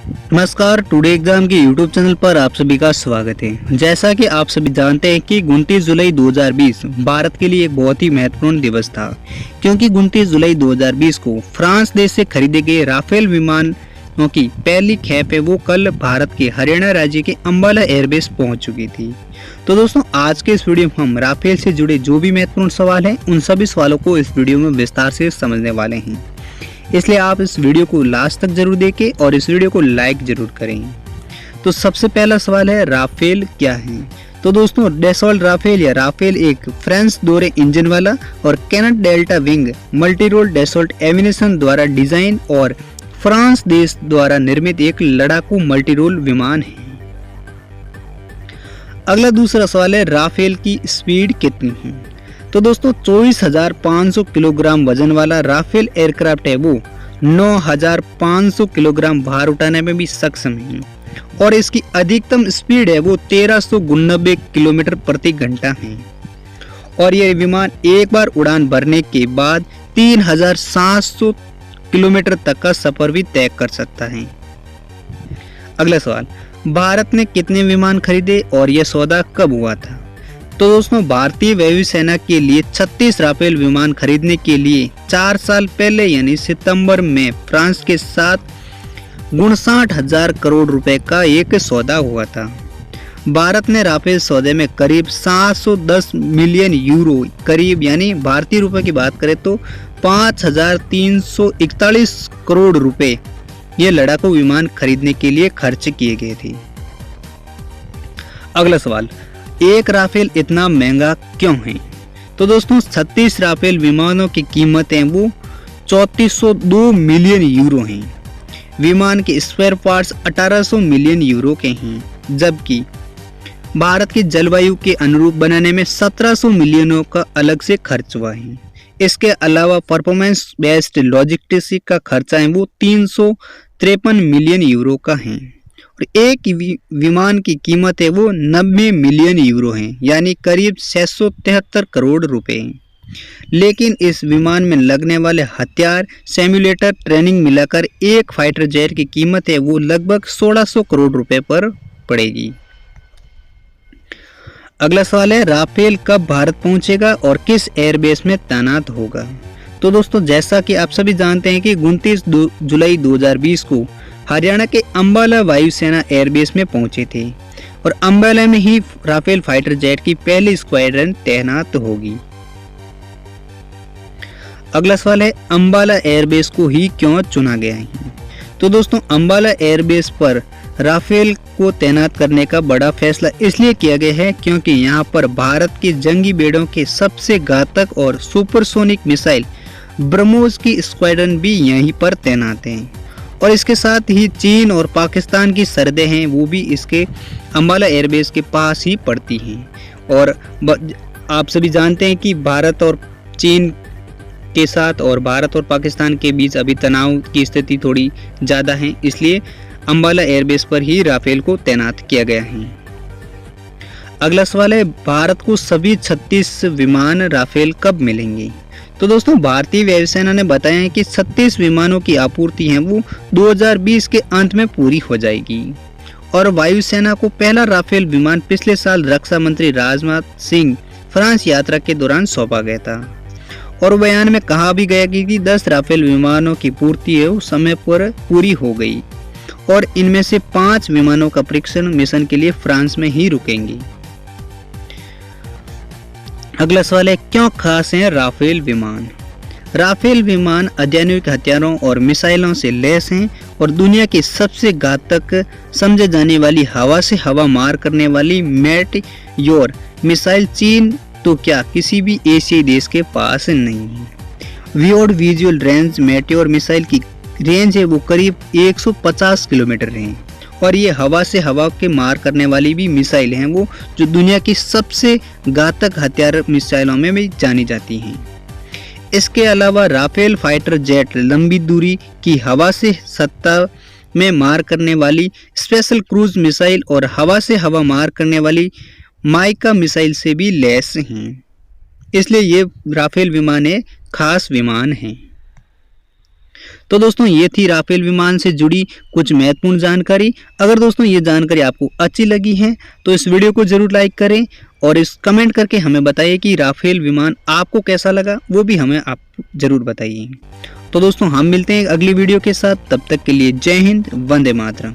नमस्कार, today exam के YouTube channel पर आप सभी का स्वागत है। जैसा कि आप सभी जानते हैं कि 29 जुलाई 2020 भारत के लिए एक बहुत ही महत्वपूर्ण दिवस था, क्योंकि 29 जुलाई 2020 को फ्रांस देश से खरीदे गए राफेल विमानों की पहली खेप है वो कल भारत के हरियाणा राज्य के अंबाला एयरबेस पहुंच चुकी थी। तो दोस्तों, आज के इस वीडियो में हम राफेल से जुड़े जो भी महत्वपूर्ण सवाल हैं उन सभी सवालों को इस वीडियो में विस्तार से समझने वाले हैं, इसलिए आप इस वीडियो को लास्ट तक जरूर देखें और इस वीडियो को लाइक जरूर करें। तो सबसे पहला सवाल है, राफेल क्या है? तो दोस्तों, डैसॉल्ट राफेल या राफेल एक फ्रेंच दोहरे इंजन वाला और canard delta wing multi role Dassault Aviation द्वारा डिजाइन और फ्रांस देश द्वारा निर्मित एक लड़ाकू मल्टी रोल विमान है। अगला दूसरा सवाल है, राफेल की स्पीड कितनी है? तो दोस्तों, 24,500 किलोग्राम वजन वाला राफेल एयरक्राफ्ट है वो 9,500 किलोग्राम भार उठाने में भी सक्षम है और इसकी अधिकतम स्पीड है वो 1399 किलोमीटर प्रति घंटा है और यह विमान एक बार उड़ान भरने के बाद 3,700 किलोमीटर तक का सफर भी तय कर सकता है। अगला सवाल, भारत ने कितने विमान खरीदे और यह सौदा कब हुआ था? तो दोस्तों, भारतीय वायुसेना के लिए 36 राफेल विमान खरीदने के लिए 4 साल पहले यानी सितंबर में फ्रांस के साथ 59,000 करोड़ रुपए का एक सौदा हुआ था। भारत ने राफेल सौदे में करीब 710 मिलियन यूरो, करीब यानी भारतीय रुपए की बात करें तो 5,341 करोड़ रुपए ये लड़ाकू विमान खरीदने के लिए खर्च किए गए थे। अगला सवाल, एक राफेल इतना महंगा क्यों है? तो दोस्तों, 36 राफेल विमानों की कीमतें वो 3402 मिलियन यूरो हैं। विमान के स्पेयर पार्ट्स 1800 मिलियन यूरो के हैं, जबकि भारत की जलवायु के अनुरूप बनाने में 1700 मिलियनों का अलग से खर्च हुआ है। इसके अलावा परफॉर्मेंस बेस्ड लॉजिस्टिक्स का खर्चा है वो 353 मिलियन यूरो का है और एक विमान की कीमत है वो 90 मिलियन यूरो है, यानी करीब 673 करोड़ रुपए। लेकिन इस विमान में लगने वाले हथियार, सिम्युलेटर, ट्रेनिंग मिलाकर एक फाइटर जेट की कीमत है वो लगभग 1600 करोड़ रुपए पर पड़ेगी। अगला सवाल है, राफेल कब भारत पहुंचेगा और किस एयरबेस में तैनात होगा? तो दोस्तों, जैसा कि आप सभी जानते हैं कि 29 जुलाई 2020 को हरियाणा के अंबाला वायुसेना एयरबेस में पहुंचे थे और अंबाला में ही राफेल फाइटर जेट की पहली स्क्वाड्रन तैनात होगी। अगला सवाल है, अंबाला एयरबेस को ही क्यों चुना गया है? तो दोस्तों, अंबाला एयरबेस पर राफेल को तैनात करने का बड़ा फैसला इसलिए किया गया है क्योंकि यहाँ पर भारत के जंगी बेड़ों के सबसे घातक और सुपरसोनिक मिसाइल ब्रह्मोस की स्क्वाड्रन भी यहीं पर तैनात हैं और इसके साथ ही चीन और पाकिस्तान की सरहदें हैं वो भी इसके अंबाला एयरबेस के पास ही पड़ती हैं और आप सभी जानते हैं कि भारत और चीन के साथ और भारत और पाकिस्तान के बीच अभी तनाव की स्थिति थोड़ी ज़्यादा है, इसलिए अंबाला एयरबेस पर ही राफेल को तैनात किया गया है। अगला सवाल है, भारत को सभी 36 विमान राफेल कब मिलेंगे? तो दोस्तों, भारतीय वायुसेना ने बताया है कि 36 विमानों की आपूर्ति है वो 2020 के अंत में पूरी हो जाएगी और वायुसेना को पहला राफेल विमान पिछले साल रक्षा मंत्री राजनाथ सिंह फ्रांस यात्रा के दौरान सौंपा गया था और बयान में कहा भी गया कि 10 राफेल विमानों की पूर्ति है वो समय पर पूरी हो गई और इनमें से 5 विमानों का परीक्षण मिशन के लिए फ्रांस में ही रुकेंगी। अगला सवाल है, क्यों खास हैं राफेल विमान? राफेल विमान अत्याधुनिक हथियारों और मिसाइलों से लैस हैं और दुनिया की सबसे घातक समझे जाने वाली हवा से हवा मार करने वाली मेटियोर मिसाइल चीन तो क्या किसी भी एशियाई देश के पास नहीं है। वियोड विजुअल रेंज मेटियोर मिसाइल की रेंज है वो करीब 150 किलोमीटर है और ये हवा से हवा के मार करने वाली भी मिसाइल हैं वो जो दुनिया की सबसे घातक हथियार मिसाइलों में भी जानी जाती हैं। इसके अलावा राफेल फाइटर जेट लंबी दूरी की हवा से सत्ता में मार करने वाली स्पेशल क्रूज मिसाइल और हवा से हवा मार करने वाली माइका मिसाइल से भी लैस हैं, इसलिए ये राफेल विमान खास विमान हैं। तो दोस्तों ये थी राफेल विमान से जुड़ी कुछ महत्वपूर्ण जानकारी। अगर दोस्तों ये जानकारी आपको अच्छी लगी है तो इस वीडियो को जरूर लाइक करें और इस कमेंट करके हमें बताइए कि राफेल विमान आपको कैसा लगा, वो भी हमें आप जरूर बताइए। तो दोस्तों हम मिलते हैं अगली वीडियो के साथ, तब तक के लिए जय हिंद, वंदे मातरम।